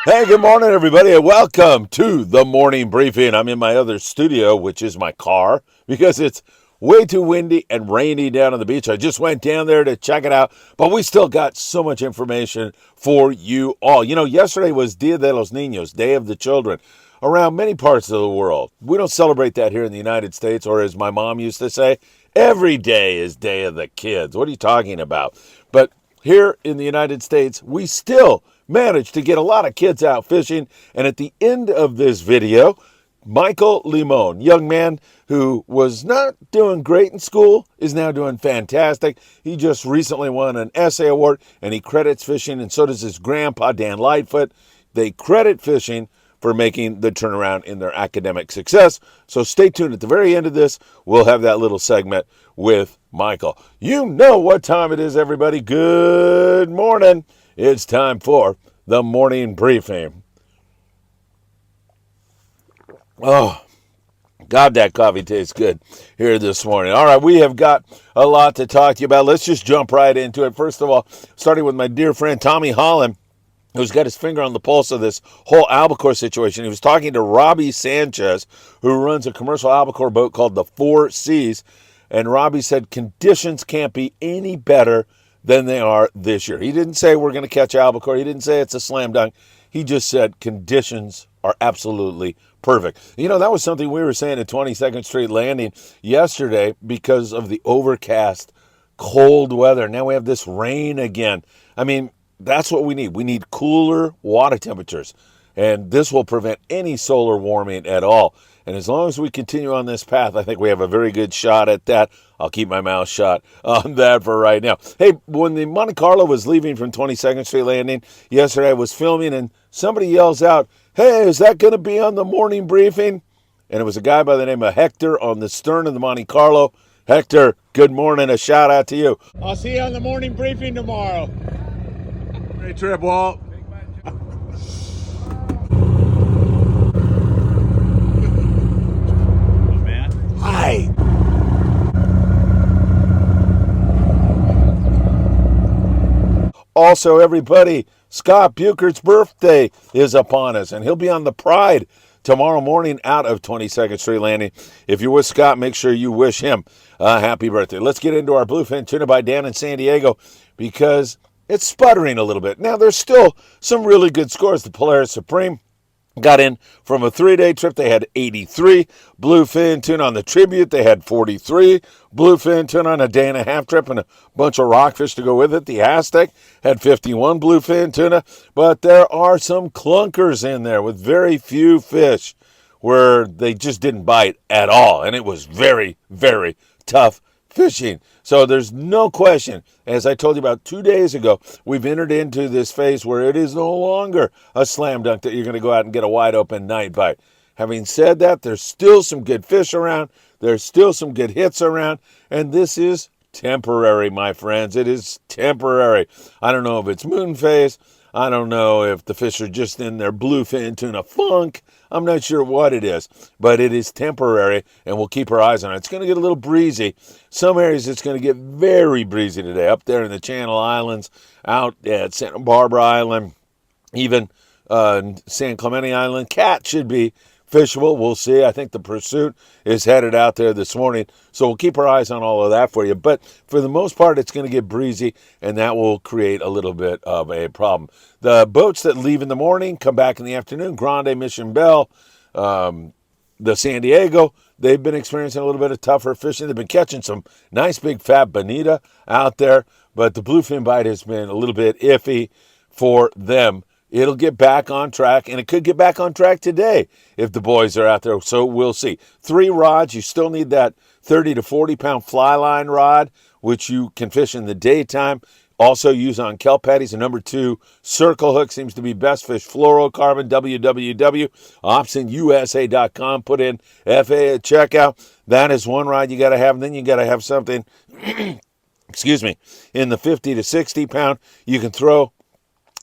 Hey, good morning, everybody, and welcome to the morning briefing. I'm in my other studio, which is my car, because it's way too windy and rainy down on the beach. I just went down there to check it out, but we still got so much information for you all. You know, yesterday was Dia de los Niños, Day of the Children, around many parts of the world. We don't celebrate that here in the United States, or as my mom used to say, every day is Day of the Kids. What are you talking about? But here in the United States, we still managed to get a lot of kids out fishing. And at the end of this video, Michael Limon, young man who was not doing great in school, is now doing fantastic. He just recently won an essay award, and he credits fishing, and so does his grandpa, Dan Lightfoot. They credit fishing for making the turnaround in their academic success. So stay tuned. At the very end of this, we'll have that little segment with Michael. You know what time it is, everybody. Good morning. It's time for the morning briefing. Oh, God, that coffee tastes good here this morning. All right, we have got a lot to talk to you about. Let's just jump right into it. First of all, starting with my dear friend Tommy Holland, who's got his finger on the pulse of this whole albacore situation. He was talking to Robbie Sanchez, who runs a commercial albacore boat called the Four Seas, and Robbie said conditions can't be any better than they are this year. He didn't say we're going to catch albacore. He didn't say it's a slam dunk. He just said conditions are absolutely perfect. You know, that was something we were saying at 22nd Street Landing yesterday because of the overcast, cold weather. Now we have this rain again. I mean, that's what we need. We need cooler water temperatures, and this will prevent any solar warming at all. And as long as we continue on this path, I think we have a very good shot at that. I'll keep my mouth shut on that for right now. Hey, when the Monte Carlo was leaving from 22nd Street Landing yesterday, I was filming, and somebody yells out, "Hey, is that going to be on the morning briefing?" And it was a guy by the name of Hector on the stern of the Monte Carlo. Hector, good morning. A shout out to you. I'll see you on the morning briefing tomorrow. Great trip, Walt. Hi. Also, everybody, Scott Buchert's birthday is upon us, and he'll be on the Pride tomorrow morning out of 22nd Street Landing. If you're with Scott, make sure you wish him a happy birthday. Let's get into our Bluefin Tuna by Dan in San Diego, because it's sputtering a little bit. Now, there's still some really good scores. The Polaris Supreme got in from a 3-day trip. They had 83 bluefin tuna. On the Tribute, they had 43 bluefin tuna on a day-and-a-half trip, and a bunch of rockfish to go with it. The Aztec had 51 bluefin tuna, but there are some clunkers in there with very few fish where they just didn't bite at all, and it was very, very tough fishing. So there's no question, as I told you about 2 days ago, we've entered into this phase where it is no longer a slam dunk that you're going to go out and get a wide open night bite. Having said that, there's still some good fish around. There's still some good hits around. And this is temporary, my friends. It is temporary. I don't know if it's moon phase. I don't know if the fish are just in their bluefin tuna funk. I'm not sure what it is, but it is temporary, and we'll keep our eyes on it. It's going to get a little breezy. Some areas it's going to get very breezy today, up there in the Channel Islands, out at Santa Barbara Island, even San Clemente Island. Cat should be fishable. We'll see. I think the Pursuit is headed out there this morning, so we'll keep our eyes on all of that for you. But for the most part, it's going to get breezy, and that will create a little bit of a problem. The boats that leave in the morning come back in the afternoon. Grande, Mission Bell, the San Diego, they've been experiencing a little bit of tougher fishing. They've been catching some nice big fat bonita out there, but the bluefin bite has been a little bit iffy for them. It'll get back on track, and it could get back on track today if the boys are out there, so we'll see. 3 rods, you still need that 30 to 40-pound fly line rod, which you can fish in the daytime. Also use on kelp patties. A number 2 circle hook seems to be best fish. Fluorocarbon, www.optionusa.com. Put in FA at checkout. That is one rod you got to have. And then you got to have something, excuse me, in the 50 to 60-pound. You can throw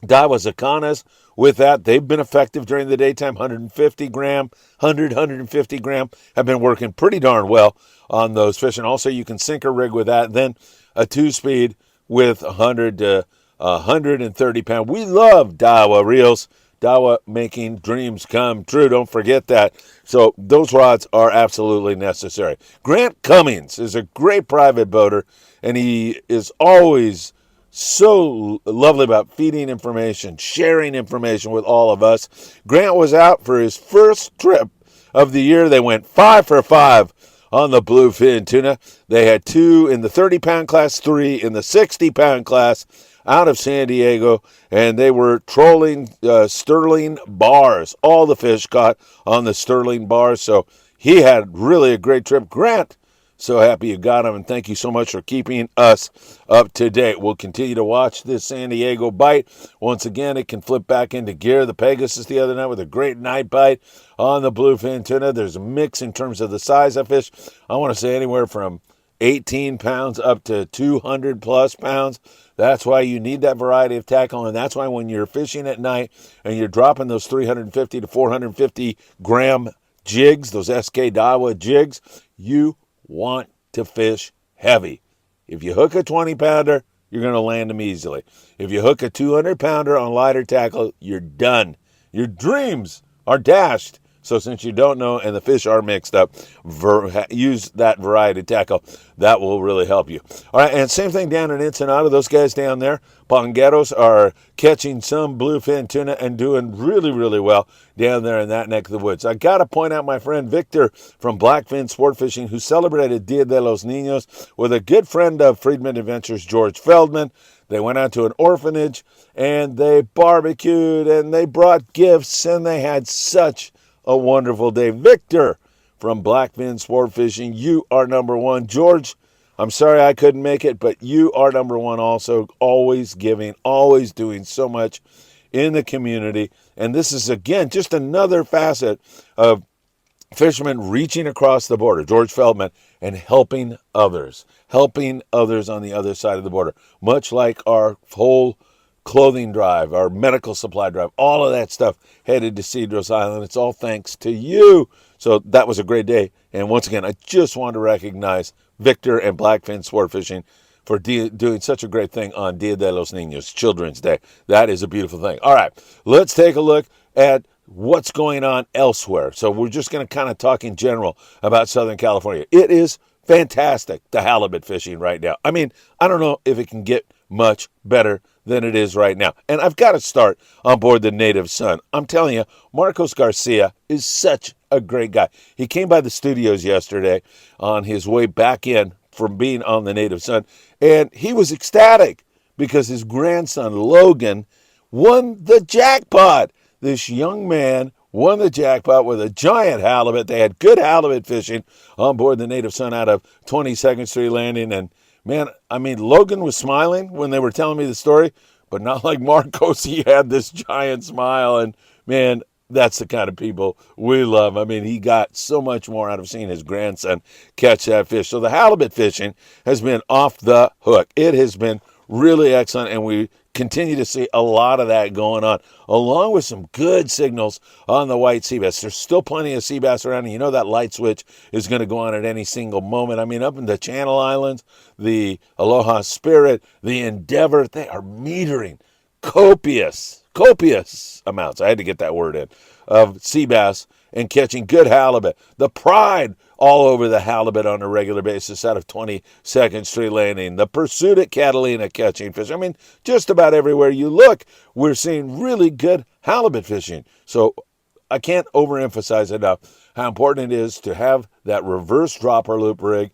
Daiwa Zakanas with that. They've been effective during the daytime. 150 gram, 150 gram have been working pretty darn well on those fish. And also you can sinker rig with that. Then a 2-speed with 100 to 130 pound. We love Daiwa reels. Dawa making dreams come true. Don't forget that. So those rods are absolutely necessary. Grant Cummings is a great private boater, and he is always so lovely about feeding information, sharing information with all of us. Grant was out for his first trip of the year. They went 5 for 5 on the bluefin tuna. They had 2 in the 30-pound class, 3 in the 60-pound class out of San Diego, and they were trolling sterling bars. All the fish caught on the sterling bars, so he had really a great trip. Grant, so happy you got him, and thank you so much for keeping us up to date. We'll continue to watch this San Diego bite. Once again, it can flip back into gear. The Pegasus the other night with a great night bite on the bluefin tuna. There's a mix in terms of the size of fish. I want to say anywhere from 18 pounds up to 200 plus pounds. That's why you need that variety of tackle, and that's why when you're fishing at night and you're dropping those 350 to 450 gram jigs, those SK Daiwa jigs, you want to fish heavy. If you hook a 20-pounder, you're going to land them easily. If you hook a 200-pounder on lighter tackle, you're done. Your dreams are dashed. So since you don't know and the fish are mixed up, use that variety tackle. That will really help you. All right, and same thing down in Ensenada. Those guys down there, Pongueros, are catching some bluefin tuna and doing really, really well down there in that neck of the woods. I got to point out my friend Victor from Blackfin Sport Fishing, who celebrated Dia de los Niños with a good friend of Friedman Adventures, George Feldman. They went out to an orphanage, and they barbecued, and they brought gifts, and they had such a wonderful day. Victor from Blackfin Sport Fishing, you are number one. George, I'm sorry I couldn't make it, but you are number one also. Always giving, always doing so much in the community. And this is, again, just another facet of fishermen reaching across the border, George Feldman, and helping others on the other side of the border. Much like our whole clothing drive, our medical supply drive, all of that stuff headed to Cedros Island. It's all thanks to you. So that was a great day. And once again, I just want to recognize Victor and Blackfin Sport Fishing for doing such a great thing on Dia de los Niños, Children's Day. That is a beautiful thing. All right, let's take a look at what's going on elsewhere. So we're just going to kind of talk in general about Southern California. It is fantastic, the halibut fishing right now. I mean, I don't know if it can get much better than it is right now. And I've got to start on board the Native Son. I'm telling you, Marcos Garcia is such a great guy. He came by the studios yesterday on his way back in from being on the Native Son, and he was ecstatic because his grandson, Logan, won the jackpot. This young man won the jackpot with a giant halibut. They had good halibut fishing on board the Native Son out of 22nd Street Landing, and man, I mean, Logan was smiling when they were telling me the story, but not like Marcos. He had this giant smile, and man, that's the kind of people we love. I mean, he got so much more out of seeing his grandson catch that fish. So the halibut fishing has been off the hook. It has been really excellent, and we continue to see a lot of that going on, along with some good signals on the white sea bass. There's still plenty of sea bass around, and you know that light switch is going to go on at any single moment. I mean, up in the Channel Islands, the Aloha Spirit, the Endeavor, they are metering copious amounts, I had to get that word in, of sea bass and catching good halibut. The Pride all over the halibut on a regular basis out of 22nd Street Landing. The Pursuit at Catalina catching fish. I mean, just about everywhere you look, we're seeing really good halibut fishing. So I can't overemphasize enough how important it is to have that reverse dropper loop rig.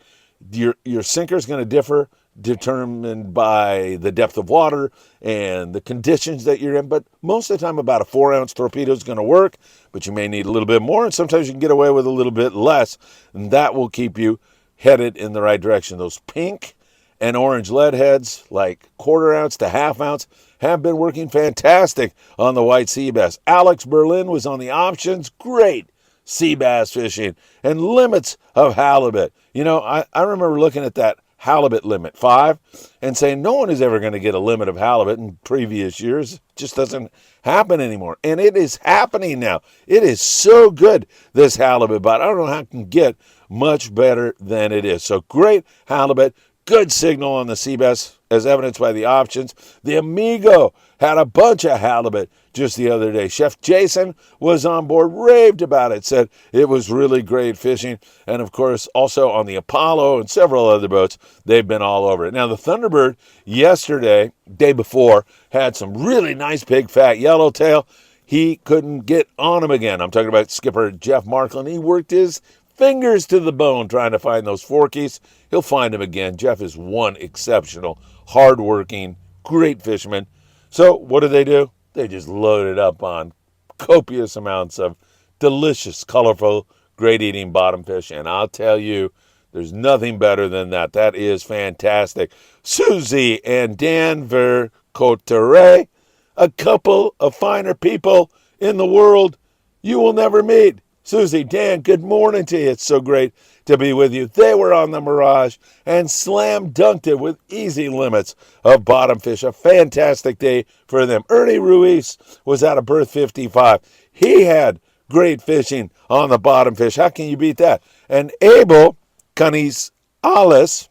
Your sinker is going to differ, determined by the depth of water and the conditions that you're in, but most of the time about a 4-ounce torpedo is going to work, but you may need a little bit more, and sometimes you can get away with a little bit less, and that will keep you headed in the right direction. Those pink and orange lead heads, like 1/4 ounce to 1/2 ounce, have been working fantastic on the white sea bass. Alex Berlin was on the options. Great sea bass fishing and limits of halibut. You know, I remember looking at that halibut limit 5 and saying no one is ever going to get a limit of halibut in previous years. It just doesn't happen anymore. And it is happening now. It is so good, this halibut bite. I don't know how it can get much better than it is. So great halibut, Good signal on the seabass, as evidenced by the options. The Amigo had a bunch of halibut just the other day. Chef Jason was on board, raved about it, said it was really great fishing. And, of course, also on the Apollo and several other boats, they've been all over it. Now, the Thunderbird yesterday, day before, had some really nice big fat yellowtail. He couldn't get on him again. I'm talking about skipper Jeff Markland. He worked his fingers to the bone trying to find those forkies. He'll find them again. Jeff is one exceptional, hardworking, great fisherman. So what do? They just loaded up on copious amounts of delicious, colorful, great-eating bottom fish. And I'll tell you, there's nothing better than that. That is fantastic. Susie and Dan Vercotere, a couple of finer people in the world you will never meet. Susie, Dan, good morning to you. It's so great to be with you. They were on the Mirage and slam dunked it with easy limits of bottom fish. A fantastic day for them. Ernie Ruiz was out of berth 55. He had great fishing on the bottom fish. How can you beat that? And Abel Canizales,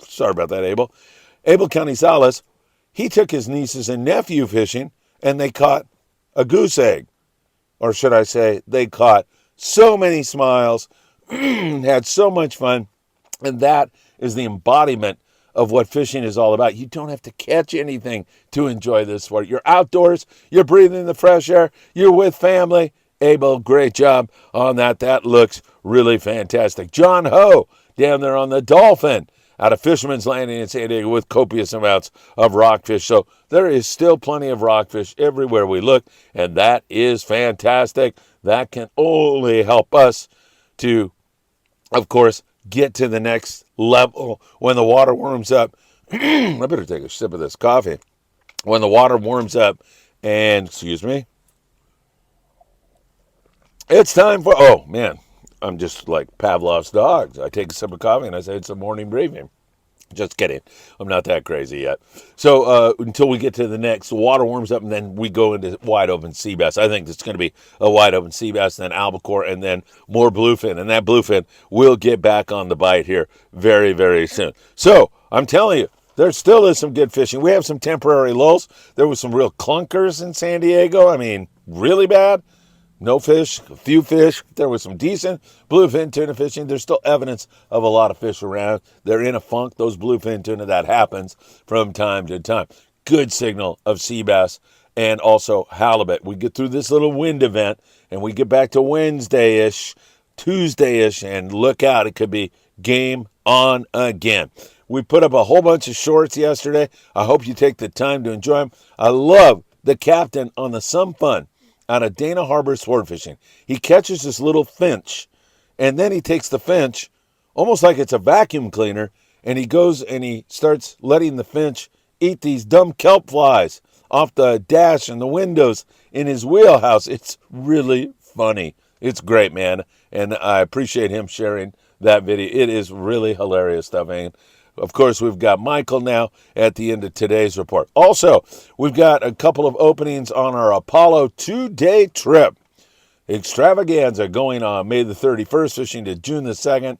sorry about that, Abel Canizales, he took his nieces and nephew fishing, and they caught a goose egg. Or should I say, they caught so many smiles, had so much fun, and that is the embodiment of what fishing is all about. You don't have to catch anything to enjoy this sport. You're outdoors, you're breathing the fresh air, you're with family. Abel, great job on that. That looks really fantastic. John Ho down there on the Dolphin out of Fisherman's Landing in San Diego with copious amounts of rockfish. So there is still plenty of rockfish everywhere we look, and that is fantastic. That can only help us to, of course, get to the next level when the water warms up. I better take a sip of this coffee. When the water warms up, and, excuse me, it's time for, oh, man. I'm just like Pavlov's dogs. I take a sip of coffee and I say it's a morning briefing. Just kidding. I'm not that crazy yet. So until we get to the next, water warms up and then we go into wide open sea bass. I think it's going to be a wide open sea bass, then albacore, and then more bluefin. And that bluefin will get back on the bite here very, very soon. So I'm telling you, there still is some good fishing. We have some temporary lulls. There was some real clunkers in San Diego. I mean, really bad. No fish, a few fish. There was some decent bluefin tuna fishing. There's still evidence of a lot of fish around. They're in a funk, those bluefin tuna. That happens from time to time. Good signal of sea bass and also halibut. We get through this little wind event and we get back to Wednesday-ish, Tuesday-ish, and look out. It could be game on again. We put up a whole bunch of shorts yesterday. I hope you take the time to enjoy them. I love the captain on the Some Fun out of Dana Harbor sport fishing. He catches this little finch, and then he takes the finch, almost like it's a vacuum cleaner, and he goes and he starts letting the finch eat these dumb kelp flies off the dash and the windows in his wheelhouse. It's really funny. It's great, man, and I appreciate him sharing that video. It is really hilarious stuff, and of course, we've got Michael now at the end of today's report. Also, we've got a couple of openings on our Apollo 2-day trip extravaganza going on May the 31st, fishing to June the 2nd.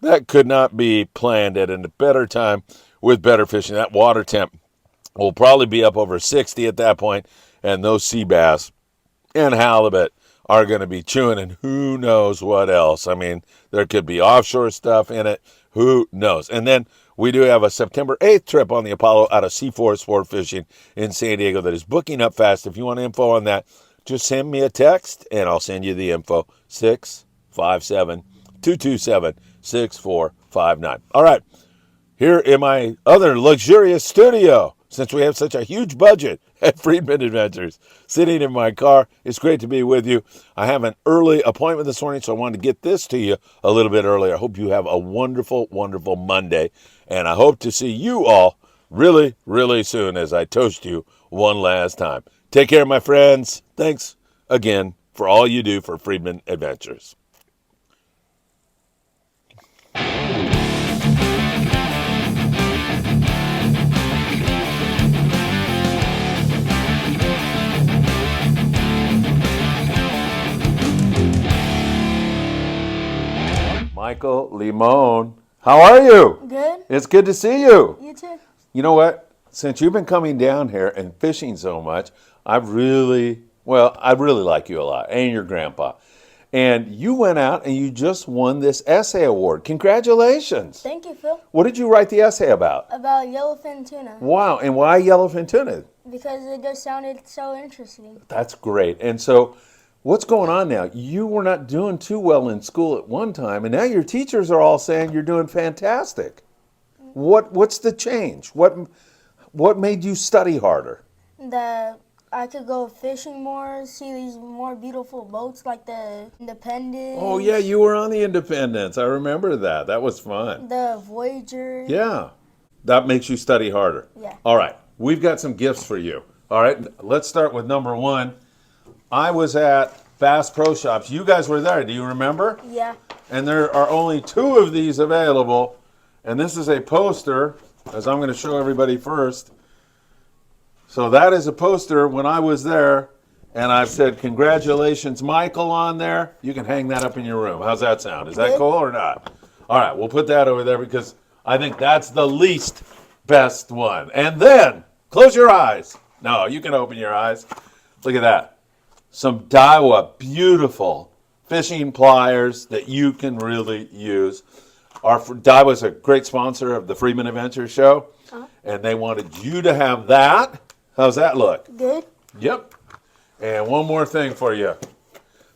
That could not be planned at a better time with better fishing. That water temp will probably be up over 60 at that point, and those sea bass and halibut are going to be chewing, and who knows what else. I mean, there could be offshore stuff in it. Who knows? And then we do have a September 8th trip on the Apollo out of C4 Sport Fishing in San Diego that is booking up fast. If you want info on that, just send me a text, and I'll send you the info. 657-227-6459. All right, here in my other luxurious studio, since we have such a huge budget at Friedman Adventures, sitting in my car. It's great to be with you. I have an early appointment this morning, so I wanted to get this to you a little bit earlier. I hope you have a wonderful, wonderful Monday, and I hope to see you all really, really soon as I toast you one last time. Take care, my friends. Thanks again for all you do for Friedman Adventures. Michael Limon. How are you? Good. It's good to see you. You too. You know what? Since you've been coming down here and fishing so much, I really like you a lot, and your grandpa. And you went out and you just won this essay award. Congratulations. Thank you, Phil. What did you write the essay about? About yellowfin tuna. Wow, and why yellowfin tuna? Because it just sounded so interesting. That's great. And so what's going on now? You were not doing too well in school at one time, and now your teachers are all saying you're doing fantastic. What's the change? What made you study harder? That I could go fishing more, see these more beautiful boats like the Independence. Oh yeah, you were on the Independence. I remember that. That was fun. The Voyager. Yeah. That makes you study harder. Yeah. All right. We've got some gifts for you. All right. Let's start with number one. I was at Bass Pro Shops. You guys were there. Do you remember? Yeah. And there are only 2 of these available. And this is a poster, as I'm going to show everybody first. So that is a poster when I was there, and I've said, congratulations, Michael, on there. You can hang that up in your room. How's that sound? Is that cool or not? All right, we'll put that over there because I think that's the least best one. And then, close your eyes. No, you can open your eyes. Look at that. Some Daiwa beautiful fishing pliers that you can really use. Daiwa is a great sponsor of the Friedman Adventures show, and they wanted you to have that. How's that look? Good. Yep. And one more thing for you.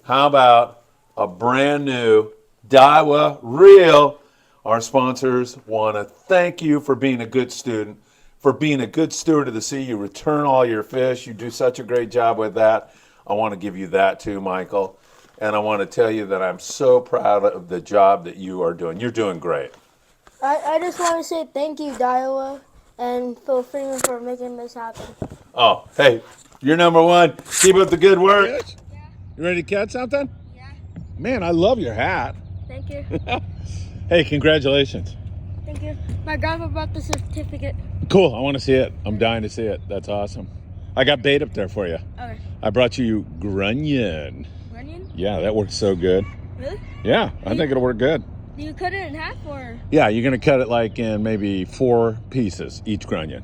How about a brand new Daiwa Reel? Our sponsors want to thank you for being a good student, for being a good steward of the sea. You return all your fish. You do such a great job with that. I want to give you that too, Michael. And I want to tell you that I'm so proud of the job that you are doing. You're doing great. I just want to say thank you, Daiwa and Phil Friedman, for making this happen. Oh, hey, you're number one. Keep up the good work. Yeah. You ready to catch something? Yeah. Man, I love your hat. Thank you. Hey, congratulations. Thank you. My grandpa brought the certificate. Cool. I want to see it. I'm dying to see it. That's awesome. I got bait up there for you. Okay. I brought you grunion. Grunion? Yeah, that works so good. Really? Yeah, I think it'll work good. Do you cut it in half or? Yeah, you're going to cut it like in maybe 4 pieces, each grunion.